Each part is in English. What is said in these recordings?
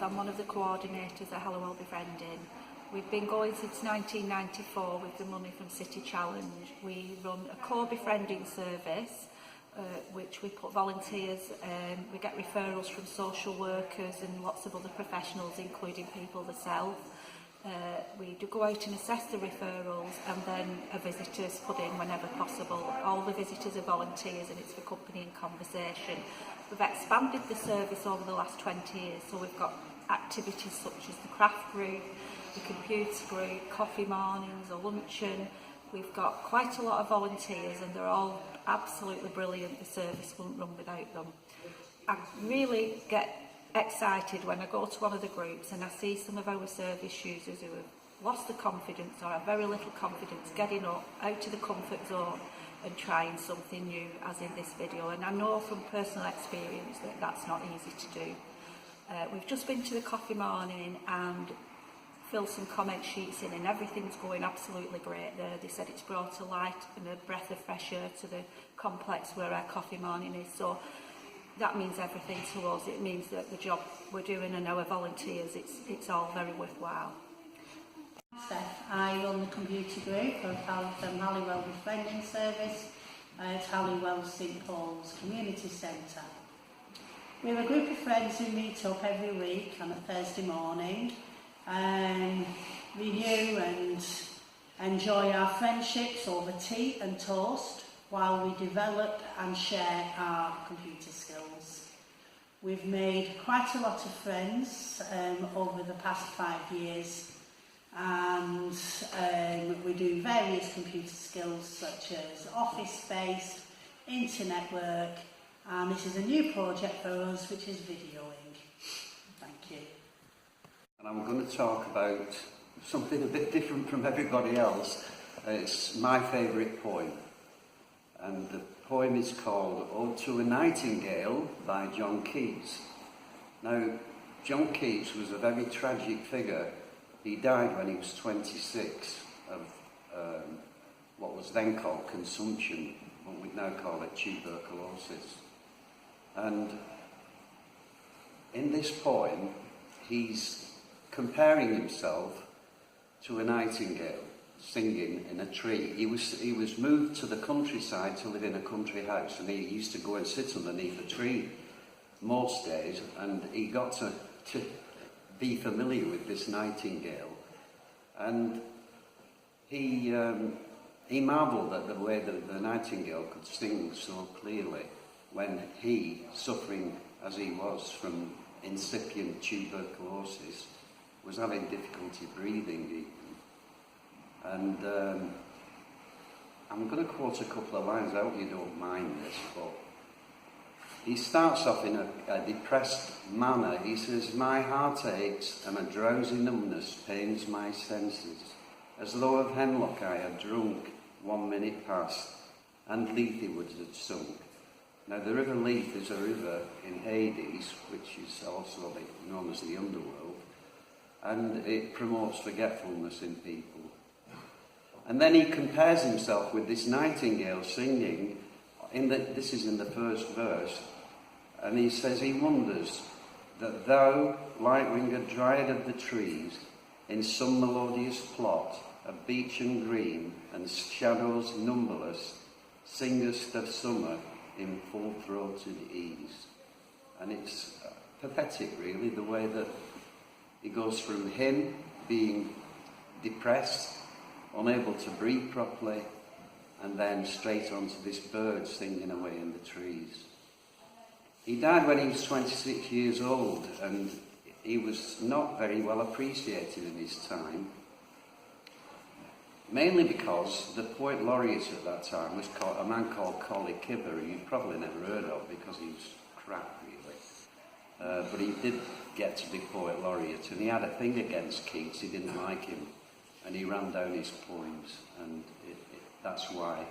I'm one of the coordinators at Halliwell Befriending. We've been going since 1994 with the money from City Challenge. We run a core befriending service, which we put volunteers, we get referrals from social workers and lots of other professionals, including people themselves. We do go out and assess the referrals, and then a visitor's put in whenever possible. All the visitors are volunteers, and it's for company and conversation. We've expanded the service over the last 20 years, so we've got activities such as the craft group, the computer group, coffee mornings, a luncheon. We've got quite a lot of volunteers, and they're all absolutely brilliant. The service wouldn't run without them. I really get excited when I go to one of the groups and I see some of our service users who have lost the confidence or have very little confidence getting up out of the comfort zone and trying something new, as in this video. And I know from personal experience that that's not easy to do. We've just been to the coffee morning and filled some comment sheets in, and everything's going absolutely great there. They said it's brought a light and a breath of fresh air to the complex where our coffee morning is. So that means everything to us. It means that the job we're doing and our volunteers, it's all very worthwhile. Steph, I run the computer group of Halliwell Befriending Service at Halliwell St Paul's Community Centre. We're a group of friends who meet up every week on a Thursday morning and review and enjoy our friendships over tea and toast while we develop and share our computer skills. We've made quite a lot of friends over the past 5 years, and we do various computer skills such as office-based, internet work, and this is a new project for us, which is videoing. Thank you. And I'm going to talk about something a bit different from everybody else. It's my favourite poem. And the poem is called Ode to a Nightingale by John Keats. Now, John Keats was a very tragic figure. He died when he was 26 of what was then called consumption, what we now call it tuberculosis. And in this poem, he's comparing himself to a nightingale singing in a tree. He was moved to the countryside to live in a country house, and he used to go and sit underneath a tree most days, and he got to be familiar with this nightingale. And he marvelled at the way that the nightingale could sing so clearly when he, suffering as he was from incipient tuberculosis, was having difficulty breathing even. And I'm going to quote a couple of lines. I hope you don't mind this, but he starts off in a depressed manner. He says, "My heart aches and a drowsy numbness pains my senses, as though of hemlock I had drunk 1 minute past, and Lethe had sunk." Now, the River Lethe is a river in Hades, which is also known as the underworld, and it promotes forgetfulness in people. And then he compares himself with this nightingale singing, this is in the first verse, and he says he wonders that thou, light-winged dryad of the trees, in some melodious plot of beech and green and shadows numberless, singest of summer in full-throated ease. And it's pathetic, really, the way that he goes from him being depressed, unable to breathe properly, and then straight onto this bird singing away in the trees. He died when he was 26 years old, and he was not very well appreciated in his time, mainly because the poet laureate at that time was a man called Colley Cibber, who you've probably never heard of because he was crap, really. But he did get to be poet laureate, and he had a thing against Keats. He didn't like him, and he ran down his poems, and that's why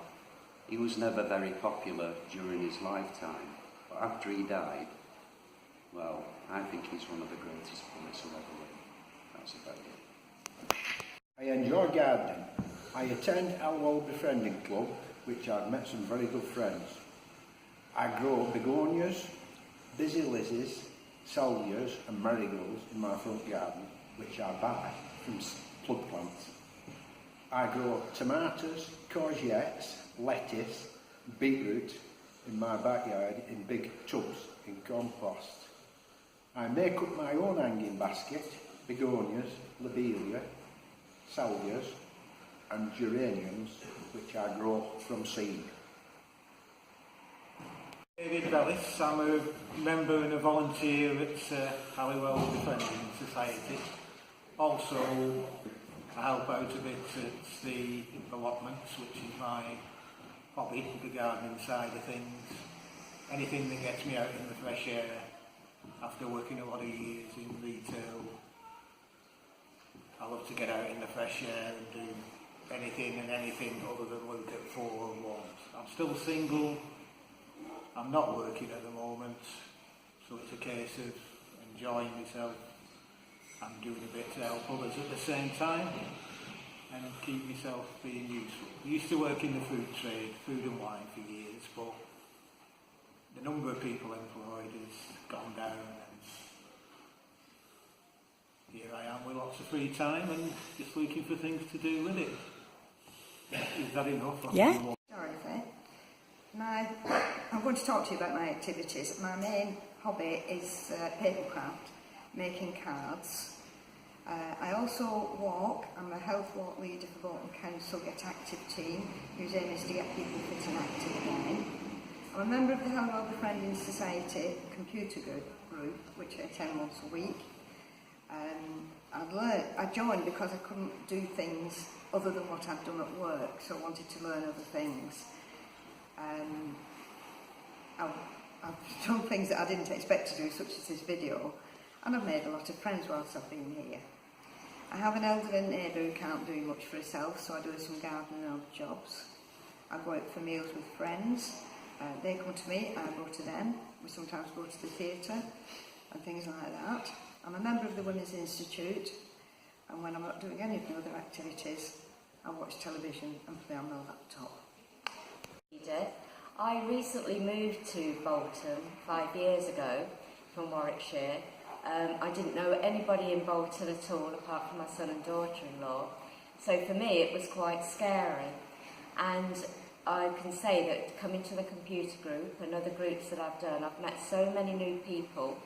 he was never very popular during his lifetime. But after he died, well, I think he's one of the greatest poets who ever lived. That's about it. I enjoy gardening. I attend Halliwell Befriending Club, which I've met some very good friends. I grow begonias, busy lizzies, salvias and marigolds in my front garden, which I buy from plug plants. I grow tomatoes, courgettes, lettuce, beetroot in my backyard in big tubs in compost. I make up my own hanging basket, begonias, lobelia, salvias and geraniums, which I grow from seed. David Bellis, I'm a member and a volunteer at Halliwell Befriending Society. Also, I help out a bit at the allotments, which is my hobby, the gardening side of things. Anything that gets me out in the fresh air after working a lot of years in retail. I love to get out in the fresh air and do anything and anything other than look at 4 walls. I'm still single. I'm not working at the moment, so it's a case of enjoying myself and doing a bit to help others at the same time and keep myself being useful. I used to work in the food trade, food and wine for years, but the number of people employed has gone down and here I am with lots of free time and just looking for things to do with it. Is that enough? Yeah. Dorothy, I'm going to talk to you about my activities. My main hobby is papercraft, making cards. I also walk. I'm a health walk leader for Bolton Council Get Active team, whose aim is to get people fit and active again. I'm a member of the Halliwell Befriending Society computer group, which I attend once a week. I joined because I couldn't do things other than what I'd done at work, so I wanted to learn other things. I've done things that I didn't expect to do, such as this video, and I've made a lot of friends whilst I've been here. I have an elderly neighbour who can't do much for herself, so I do some gardening and odd jobs. I go out for meals with friends. They come to me, I go to them. We sometimes go to the theatre and things like that. I'm a member of the Women's Institute, and when I'm not doing any of the other activities, I watch television and play on my laptop. I recently moved to Bolton 5 years ago from Warwickshire. I didn't know anybody in Bolton at all apart from my son and daughter-in-law, so for me it was quite scary. And I can say that coming to the computer group and other groups that I've done, I've met so many new people.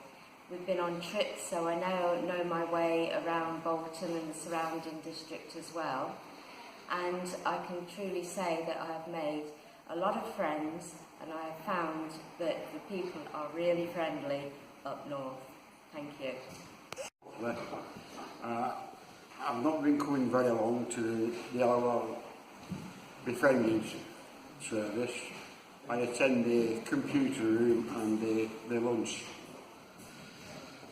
We've been on trips, so I now know my way around Bolton and the surrounding district as well. And I can truly say that I have made a lot of friends, and I have found that the people are really friendly up north. Thank you. I've not been coming very long to the Halliwell Befriending service. I attend the computer room and the lunch.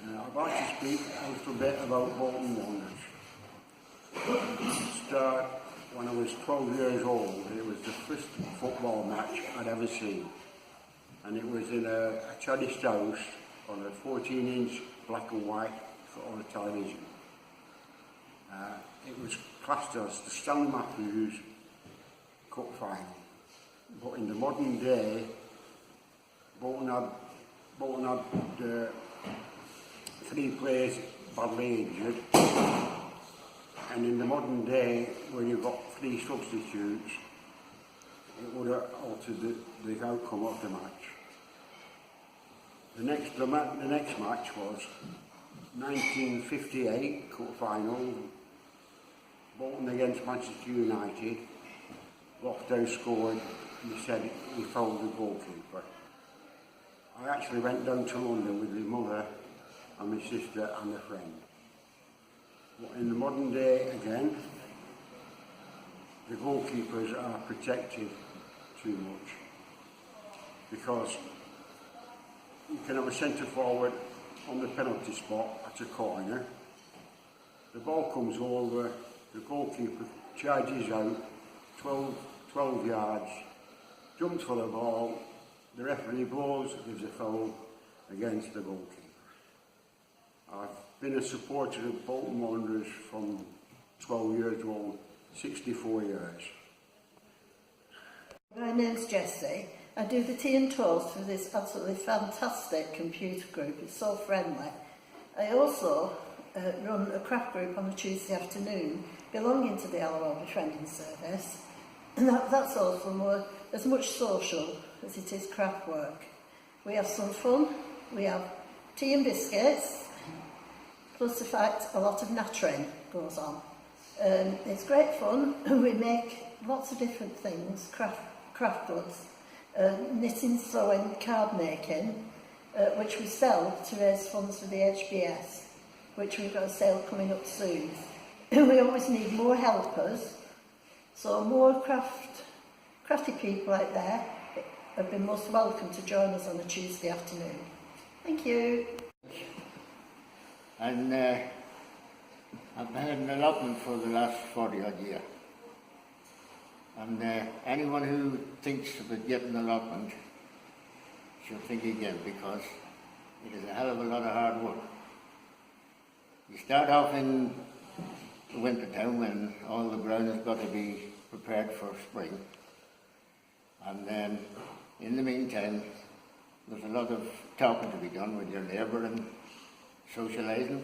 I'd like to speak a little bit about Bolton Wanderers. When I was 12 years old, it was the first football match I'd ever seen. And it was in a terraced house on a 14-inch black and white on a television. It was classed as the Stanley Matthews Cup final. But in the modern day, Bolton had 3 players badly injured. And in the modern day, when you've got 3 substitutes, it would have altered the outcome of the match. The next match was 1958 Cup final, Bolton against Manchester United. Lofthouse scored, and he said he fouled the goalkeeper. I actually went down to London with my mother and my sister and a friend. But in the modern day again, the goalkeepers are protected too much, because you can have a centre forward on the penalty spot at a corner, the ball comes over, the goalkeeper charges out 12 yards, jumps for the ball, the referee blows, gives a foul against the goalkeeper. I've been a supporter of Bolton Wanderers from 12 years old, 64 years. My name's Jessie. I do the tea and toast for this absolutely fantastic computer group. It's so friendly. I also run a craft group on a Tuesday afternoon belonging to the Halliwell Befriending service. And that's also more, as much social as it is craft work. We have some fun, we have tea and biscuits, plus the fact a lot of nattering goes on. It's great fun. We make lots of different things, craft goods, knitting, sewing, card making, which we sell to raise funds for the HBS, which we've got a sale coming up soon. We always need more helpers, so more crafty people out there have been most welcome to join us on a Tuesday afternoon. Thank you. And I've had an allotment for the last 40 odd years. And anyone who thinks of getting an allotment should think again, because it is a hell of a lot of hard work. You start off in the winter time when all the ground has got to be prepared for spring. And then in the meantime, there's a lot of talking to be done with your neighbour and socialising.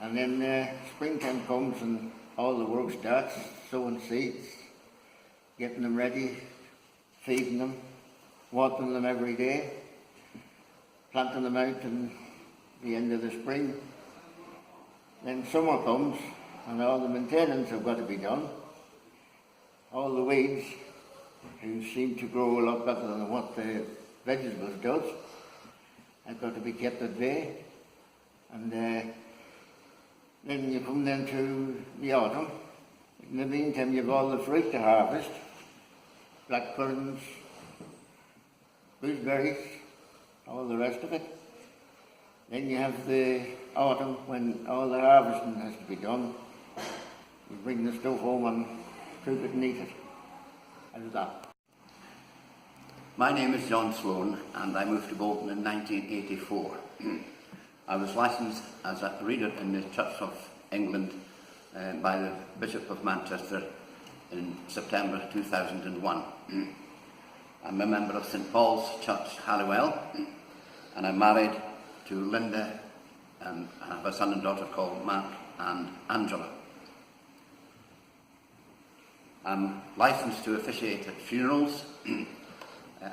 And then springtime comes and all the work starts, sowing seeds, getting them ready, feeding them, watering them every day, planting them out in the end of the spring. Then summer comes and all the maintenance have got to be done. All the weeds, who seem to grow a lot better than what the vegetables does, have got to be kept at bay. And then you come then to the autumn. In the meantime, you've all the fruit to harvest, blackcurrants, gooseberries, all the rest of it. Then you have the autumn when all the harvesting has to be done. You bring the stuff home and cook it and eat it. How's that? My name is John Sloan and I moved to Bolton in 1984. I was licensed as a reader in the Church of England by the Bishop of Manchester in September 2001. I'm a member of St Paul's Church, Halliwell, and I'm married to Linda, and I have a son and daughter called Mark and Angela. I'm licensed to officiate at funerals,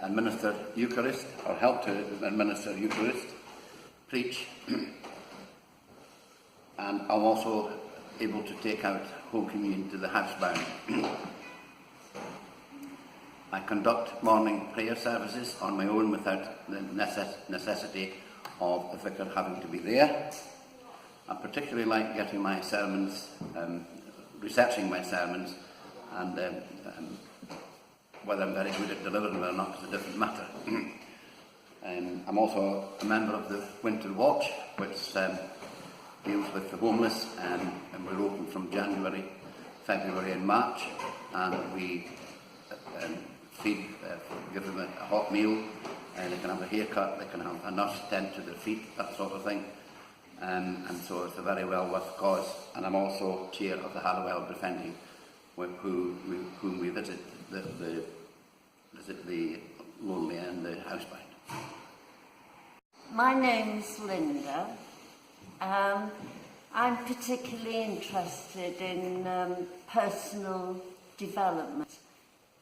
administer Eucharist, or help to administer Eucharist, preach, and I'm also able to take out Home Communion to the housebound. I conduct morning prayer services on my own without the necessity of the vicar having to be there. I particularly like getting my sermons, researching my sermons, and whether I'm very good at delivering them or not is a different matter. I'm also a member of the Winter Watch, which deals with the homeless, and we're open from January, February and March, and we feed, give them a hot meal, they can have a haircut, they can have a nurse tend to their feet, that sort of thing. And so it's a very well worth cause. And I'm also chair of the Halliwell Befriending, whom we visit the lonely and the housebound. My name's Linda. I'm particularly interested in personal development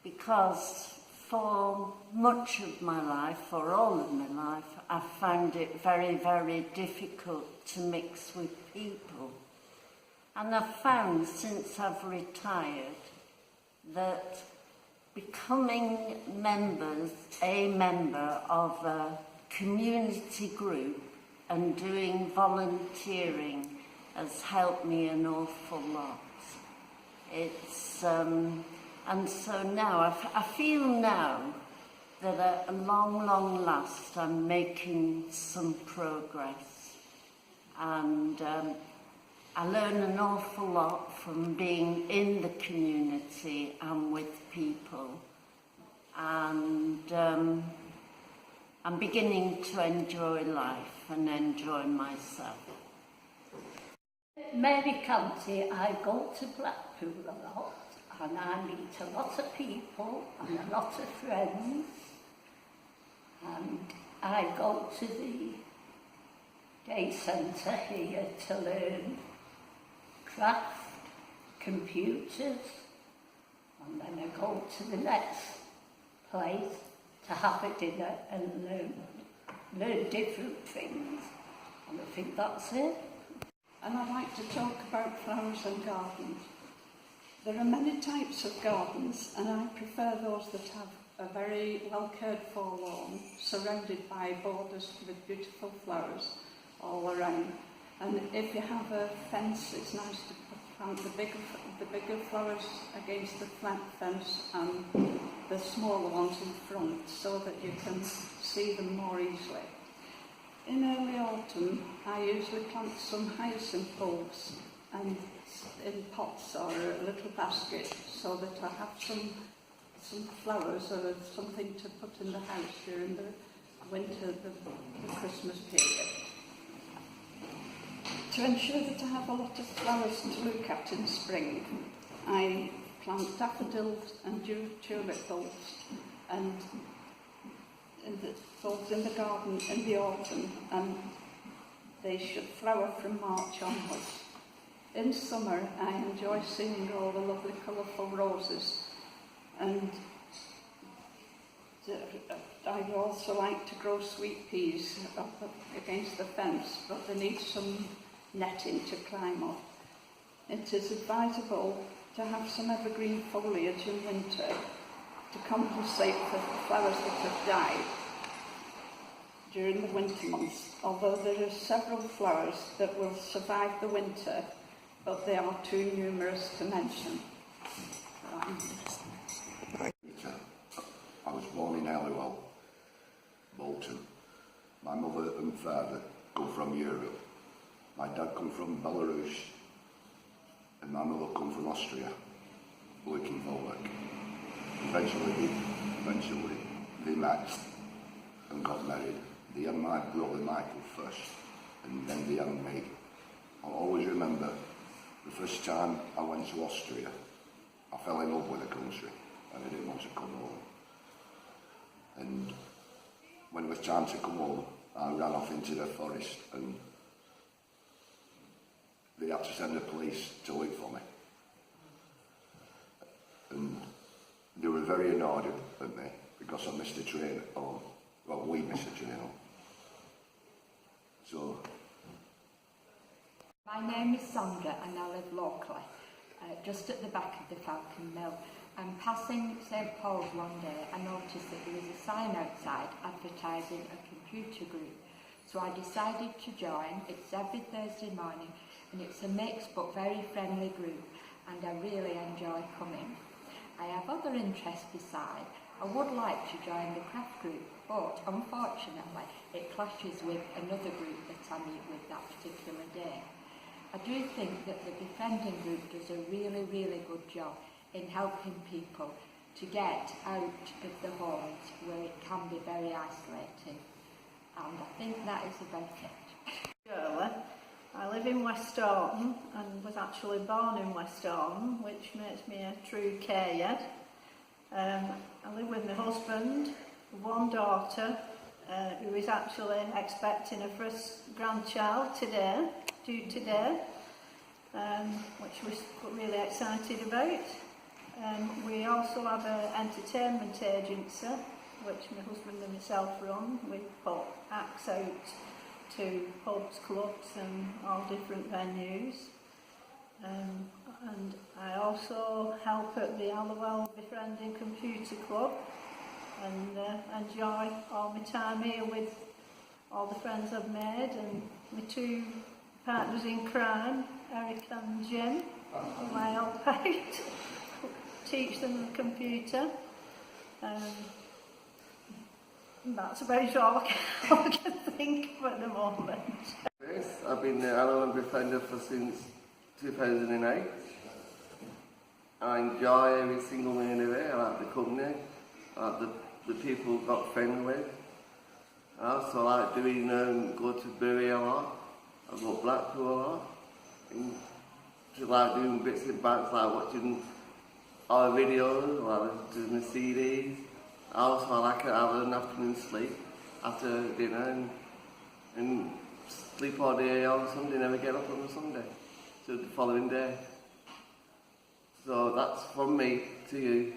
because for much of my life, for all of my life, I've found it very, very difficult to mix with people. And I've found since I've retired that becoming a member of a community group and doing volunteering has helped me an awful lot. It's and so now I feel now that at long last I'm making some progress, and I learn an awful lot from being in the community and with people, and I'm beginning to enjoy life and enjoy myself. Mary County, I go to Blackpool a lot. and I meet a lot of people and a lot of friends, and I go to the day centre here to learn craft, computers, and then I go to the next place to have a dinner and learn different things, and I think that's it. And I'd like to talk about flowers and gardens. There are many types of gardens, and I prefer those that have a very well cared for lawn surrounded by borders with beautiful flowers all around. And if you have a fence, it's nice to plant the bigger flowers against the flat fence and the smaller ones in front, so that you can see them more easily. In early autumn, I usually plant some hyacinth bulbs and in pots or a little basket, so that I have some flowers or something to put in the house during the winter, the Christmas period. To ensure that I have a lot of flowers to look at in spring, I plant daffodils and tulip bulbs and bulbs in the garden in the autumn, and they should flower from March onwards. In summer, I enjoy seeing all the lovely colourful roses, and I also like to grow sweet peas up against the fence, but they need some netting to climb up. It is advisable to have some evergreen foliage in winter to compensate for the flowers that have died during the winter months, although there are several flowers that will survive the winter, but they are too numerous to mention. I was born in Halliwell, Bolton. My mother and father come from Europe. My dad come from Belarus, and my mother come from Austria, working for work. Eventually, they met and got married. They had my brother Michael first, and then they had me. I always remember the first time I went to Austria, I fell in love with the country, and I didn't want to come home. And when it was time to come home, I ran off into the forest, and they had to send the police to look for me. And they were very annoyed at me because I missed a train home. Well, we missed a train home. So. My name is Sandra and I live locally, just at the back of the Falcon Mill. And passing St Paul's one day, I noticed that there was a sign outside advertising a computer group. So I decided to join. It's every Thursday morning, and it's a mixed but very friendly group, and I really enjoy coming. I have other interests beside. I would like to join the craft group, but unfortunately it clashes with another group that I meet with that particular day. I do think that the Befriending group does a really, really good job in helping people to get out of the homes where it can be very isolating. And I think that is about it. Shirley. I live in West Orton and was actually born in West Orton, which makes me a true K-Ed. I live with my husband, one daughter, who is actually expecting her first grandchild today, due today, which we're really excited about. We also have an entertainment agency, which my husband and myself run. We put acts out to pubs, clubs and all different venues. And I also help at the Halliwell Befriending Computer Club and enjoy all my time here with all the friends I've made and my two partners in crime, Eric and Jim, who I help out, teach them the computer. That's about all I can think of at the moment. Yes, I've been the Halliwell Befriender since 2008. I enjoy every single minute of it. I like the company, I like the people I've got friends with. I also like doing, go to Bury a lot. I go to Blackpool a lot. And just like doing bits and bats, like watching or videos, or do my CDs. Also, I like to have an afternoon sleep after dinner and sleep all day on Sunday, never get up on a Sunday, so the following day. So that's from me to you.